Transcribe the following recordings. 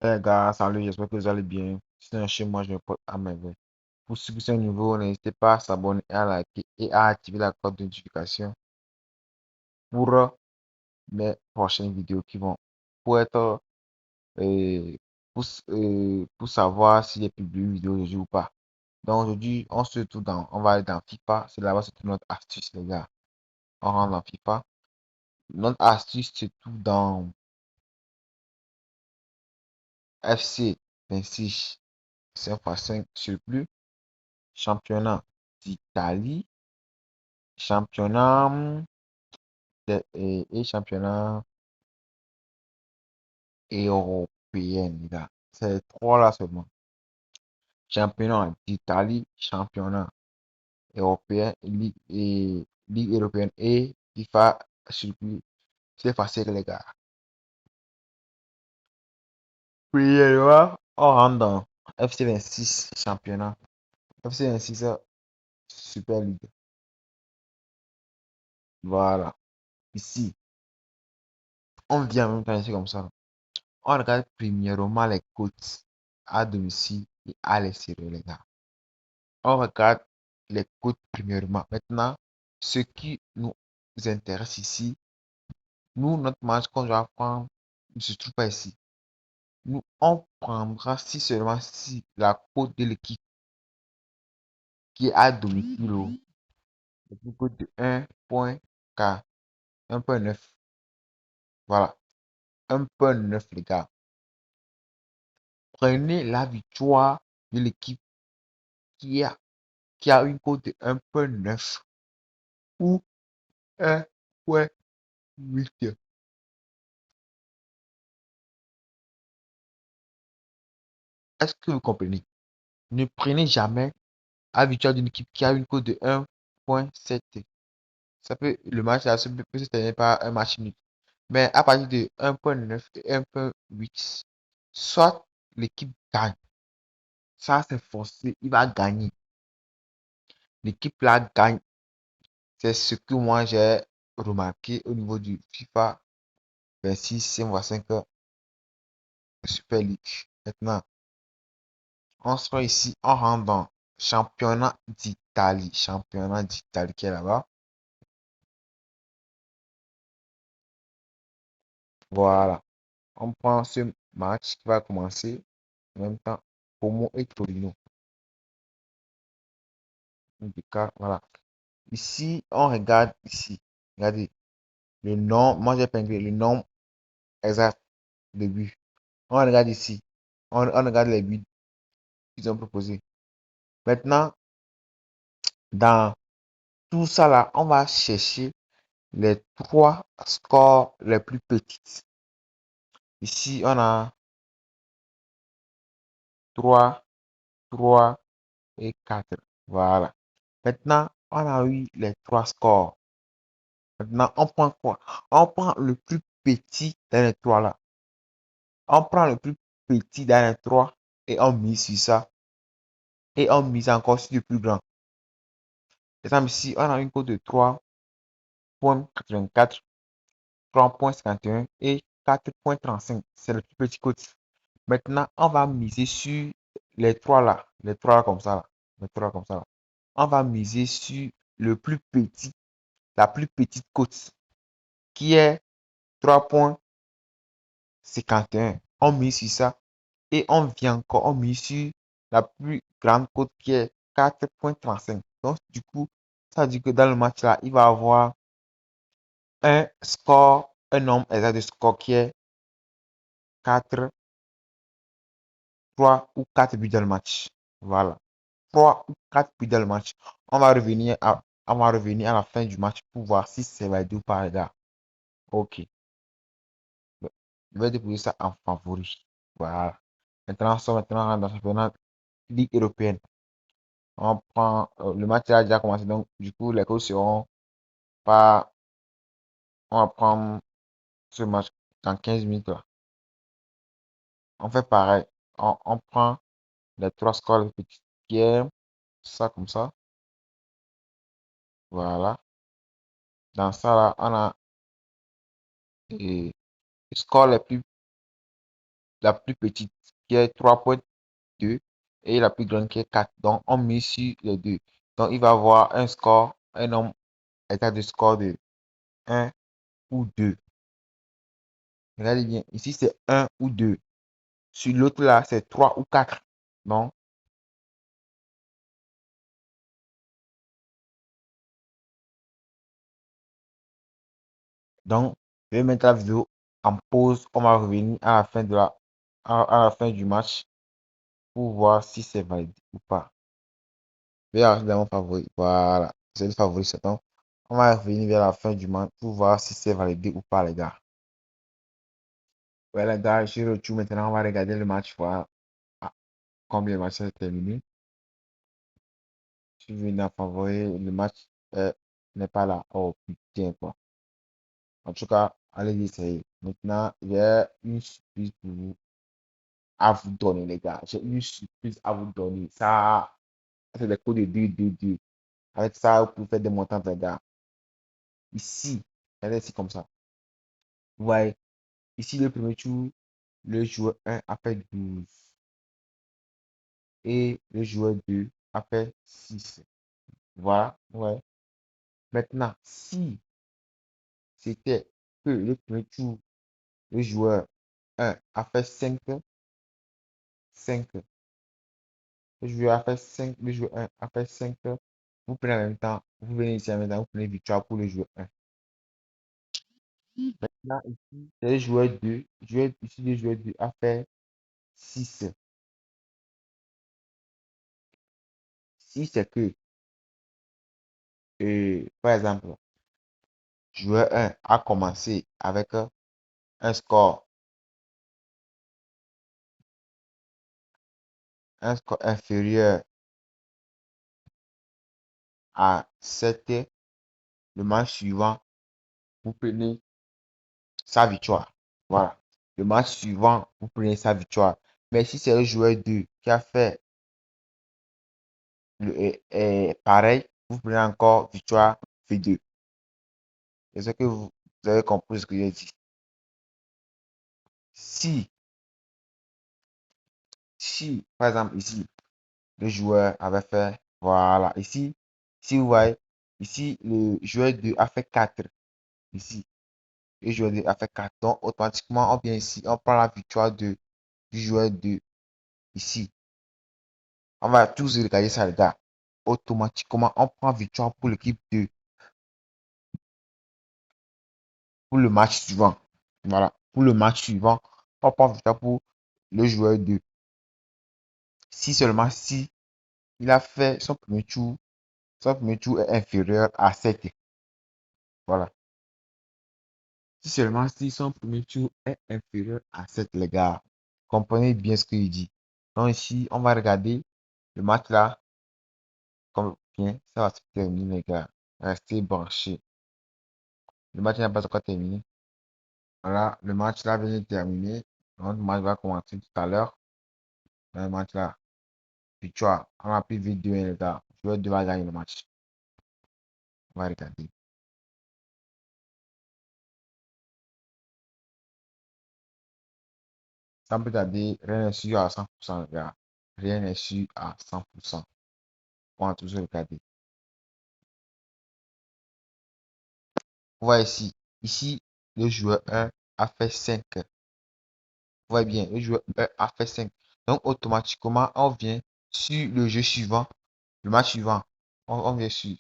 Les gars, salut, j'espère que vous allez bien. Sinon, chez moi, je me porte à merveille. Pour ceux qui sont nouveaux, n'hésitez pas à s'abonner, à liker et à activer la cloche de notification pour mes prochaines vidéos qui vont pour être euh, pour savoir si j'ai publié une vidéo aujourd'hui ou pas. Donc aujourd'hui, on va aller dans FIFA. C'est là-bas c'est notre astuce, les gars. On rentre dans FIFA. Notre astuce se trouve dans FC 26 5x5 surplus, championnat d'Italie, championnat et championnat européen, les gars. C'est les trois là seulement. Championnat d'Italie, championnat européen, Ligue européenne et FIFA surplus. C'est facile, les gars. Premièrement, on rentre dans FC 26 championnat. FC 26 Super League. Voilà. Ici, on vient en même temps ici comme ça. On regarde premièrement les cotes à domicile et à l'extérieur, les gars. On regarde les cotes premièrement. Maintenant, ce qui nous intéresse ici, nous, notre match qu'on va prendre ne se trouve pas ici. Nous, on prendra si seulement si la cote de l'équipe qui est à domicile, une cote de 1.4, 1.9. Voilà, 1.9, les gars. Prenez la victoire de l'équipe qui a, qui a une cote de 1.9 ou 1.8. Est-ce que vous comprenez? Ne prenez jamais la victoire d'une équipe qui a une cote de 1.7. Le match là, peut se terminer par un match nul. Mais à partir de 1.9 et 1.8, soit l'équipe gagne. Ça, c'est forcé. Il va gagner. L'équipe là gagne. C'est ce que moi j'ai remarqué au niveau du FIFA 26 5x5 Super League. Maintenant, on sera ici, on rentre dans championnat d'Italie. Championnat d'Italie qui est là-bas. Voilà. On prend ce match qui va commencer en même temps. Como et Torino. Voilà. Ici, on regarde ici. Regardez. Le nom, moi j'ai épinglé le nom exact de but. On regarde ici. On regarde les buts qu'ils ont proposés. Maintenant, dans tout ça là, on va chercher les trois scores les plus petits. Ici, on a 3, 3 et 4. Voilà. Maintenant, on a eu les trois scores. Maintenant, on prend quoi? On prend le plus petit dans les trois là. On prend le plus petit dans les trois et on mise sur ça. Et on mise encore sur le plus grand. Par exemple, ici, on a une cote de 3.84, 3.51 et 4.35. C'est le plus petit cote. Maintenant, on va miser sur les trois là. Les trois là comme ça. Là. Les trois là comme ça. Là. On va miser sur le plus petit, la plus petite cote qui est 3.51. On mise sur ça et on vient encore, on mise sur la plus grande cote qui est 4.35. Donc, du coup, ça veut dire que dans le match là, il va avoir un score, un nombre exact de score qui est 4, 3 ou 4 buts dans le match. Voilà. 3 ou 4 buts dans le match. On va revenir à la fin du match pour voir si c'est validé ou pas, les gars. Ok. Je vais déposer ça en favori. Voilà. Maintenant, on sort maintenant dans le championnat Ligue européenne. On prend le match a déjà commencé, donc du coup, les coachs seront pas. On va prendre ce match dans 15 minutes là. On fait pareil. On prend les trois scores les petits qui est ça comme ça. Voilà. Dans ça là, on a les scores les plus la plus petite qui est 3,2 et la plus grande qui est 4. Donc, on met sur les deux. Donc, il va avoir un score, un nombre état de score de 1 ou 2. Regardez bien, ici c'est 1 ou 2. Sur l'autre là, c'est 3 ou 4. Donc, donc, je vais mettre la vidéo en pause. On va revenir à la fin à la fin du match pour voir si c'est validé ou pas. Je vais rajouter dans mon favori. Voilà. C'est le favori, c'est donc. On va revenir vers la fin du match pour voir si c'est validé ou pas, les gars. Ouais, les gars, je suis retour maintenant. On va regarder le match, voir combien le match est terminé. Je suis venu en favori. Le match n'est pas là. Oh putain, quoi. En tout cas, allez essayer. Maintenant, j'ai une surprise pour vous à vous donner, les gars. J'ai une surprise à vous donner. Ça, c'est des codes de 2-2-2. Avec ça, vous pouvez faire des montants, les gars. Ici, regardez ici comme ça. Vous voyez, ici, le premier tour, le joueur 1 a fait 12 et le joueur 2 a fait 6. Voilà, ouais. Maintenant, si c'était que le premier tour, le joueur 1 a fait 5, 5, le joueur a fait 5, le joueur 1 a fait 5, vous prenez en même temps, vous venez ici en même temps, vous prenez victoire pour le joueur 1. Maintenant, ici, c'est le joueur 2, ici, le joueur 2 a fait 6. Si c'est que, par exemple, joueur 1 a commencé avec un score, un score inférieur à 7, le match suivant, vous prenez sa victoire. Voilà. Le match suivant, vous prenez sa victoire. Mais si c'est le joueur 2 qui a fait pareil, vous prenez encore victoire V2. C'est ce que vous avez compris ce que j'ai dit. Si, si, par exemple, ici, le joueur avait fait, voilà, ici, si vous voyez, ici, le joueur 2 a fait 4. Ici, le joueur 2 a fait 4. Donc, automatiquement, on vient ici, on prend la victoire du joueur 2. Ici, on va tous regarder ça, les gars. Automatiquement, on prend victoire pour l'équipe 2 pour le match suivant. Voilà, pour le match suivant, on prend victoire pour le joueur 2. Si seulement si il a fait son premier tour est inférieur à 7. Voilà. Si seulement si son premier tour est inférieur à 7, les gars. Comprenez bien ce qu'il dit. Donc ici, on va regarder le match là. Combien ça va se terminer, les gars. Restez branchés. Le match n'a pas encore terminé. Voilà, le match là vient de terminer. Donc, le match va commencer tout à l'heure. Le match là, victoire. On a pris vite 2, les gars. Je vais devoir gagner le match. On va regarder. Sans plus tarder, rien n'est sûr à 100%, les gars. Rien n'est sûr à 100%. On va toujours regarder. On voit ici. Ici, le joueur 1 a fait 5. Vous voyez bien, le joueur 1 a fait 5. Donc, automatiquement, on vient sur le jeu suivant, le match suivant. On vient sur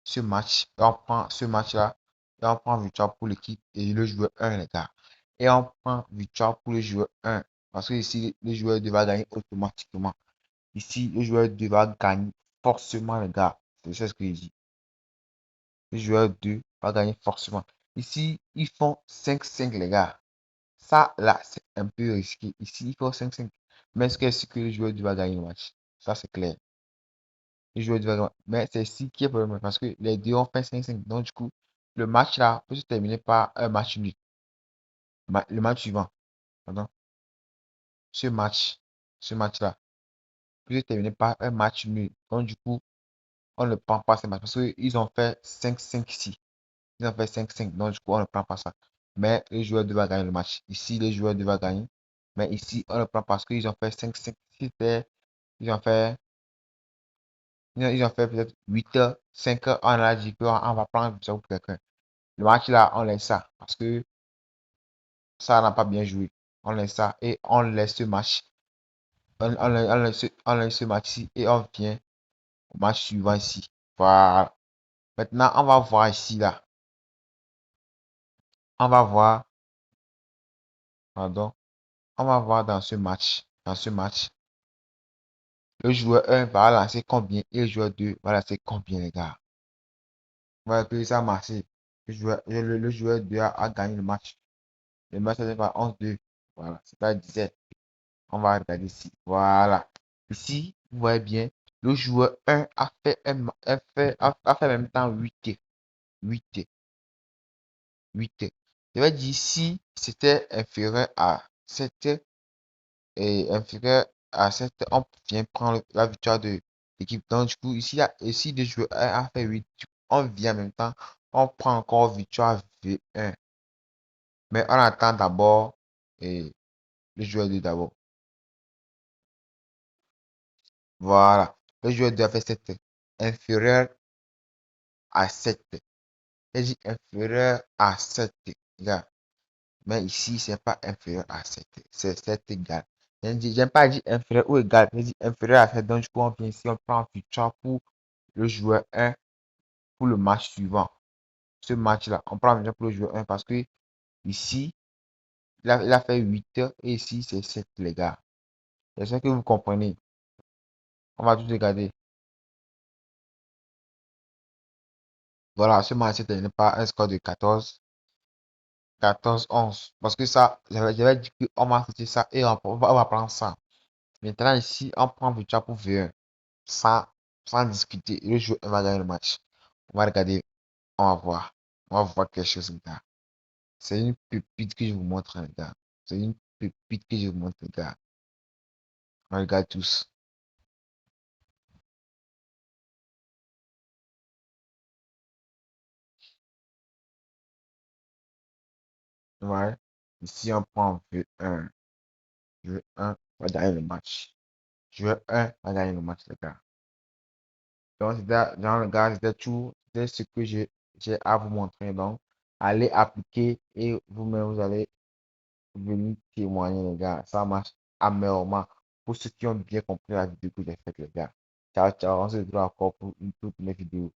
ce match, et on prend ce match-là, et on prend victoire pour l'équipe et le joueur 1, les gars. Et on prend victoire pour le joueur 1. Parce que ici, le joueur 2 va gagner automatiquement. Ici, le joueur 2 va gagner forcément, les gars. C'est ce que je dis. Le joueur 2 va gagner forcément. Ici, ils font 5-5, les gars. Ça, là, c'est un peu risqué. Ici, ils font 5-5. Mais est-ce que le joueur 2 va gagner le match? Ça, c'est clair. Le joueur 2 va gagner. Mais c'est ici qui est le problème. Parce que les deux ont fait 5-5. Donc, du coup, le match là peut se terminer par un match nul. Le match suivant, pardon, ce match, ce match-là peut se terminer par un match nul. Donc, du coup, on ne prend pas ce match. Parce qu'ils ont fait 5-5 ici. Ils ont fait 5-5. Donc, du coup, on ne prend pas ça. Mais le joueur 2 va gagner le match. Ici, le joueur 2 va gagner. Mais ici, on le prend parce qu'ils ont fait 5 c'était, ils ont fait, ils ont fait peut-être 8 heures, 5 heures, on a dit qu'on va prendre ça pour quelqu'un. Le match là, on laisse ça parce que ça n'a pas bien joué. On laisse ça et on laisse ce match. On laisse ce match ici et on vient au match suivant ici. Voilà. Maintenant, on va voir ici là. On va voir, pardon, on va voir dans ce match. Dans ce match, le joueur 1 va lancer combien et le joueur 2 va lancer combien, les gars. Voilà que ça a marché. Le joueur 2 a gagné le match. Le match est pas 11-2. Voilà, c'est pas 17. On va regarder ici. Voilà. Ici, vous voyez bien, le joueur 1 a fait, a fait en même temps 8 8 8. Je vais dire si c'était inférieur à 7 et inférieur à 7, on vient prendre la victoire de l'équipe. Donc, du coup, ici le joueur 1 a fait 8. On vient en même temps, on prend encore victoire V1. Mais on attend d'abord le joueur 2 d'abord. Voilà. Le joueur 2 a fait 7 inférieur à 7. J'ai dit inférieur à 7, gars. Mais ici, c'est pas inférieur à 7. C'est 7 égal. J'aime pas dire inférieur ou égal. J'ai dit inférieur à 7. Donc, du coup, on vient ici, on prend victoire pour le joueur 1 pour le match suivant. Ce match-là, on prend victoire pour le joueur 1 parce que ici, il a fait 8 et ici, c'est 7, les gars. J'espère que vous comprenez. On va tout regarder. Voilà, ce match n'est pas un score de 14-11. Parce que ça, j'avais dit qu'on va sortir ça et on va prendre ça. Maintenant, ici, on prend victoire pour V1. Sans, sans discuter. Le joueur va gagner le match. On va regarder. On va voir. On va voir quelque chose, les gars. C'est une pépite que je vous montre, les gars. C'est une pépite que je vous montre, les gars. On regarde tous. Ouais. Ici, on prend V1. V1 va gagner le match. V1 va gagner le match, les gars. Donc, dans le gars, c'était tout. C'était ce que j'ai à vous montrer. Donc, allez appliquer et vous-même, vous allez venir témoigner, les gars. Ça marche amèrement. Pour ceux qui ont bien compris la vidéo que j'ai faite, les gars. Ciao, ciao. On se retrouve encore pour une toute nouvelle vidéo.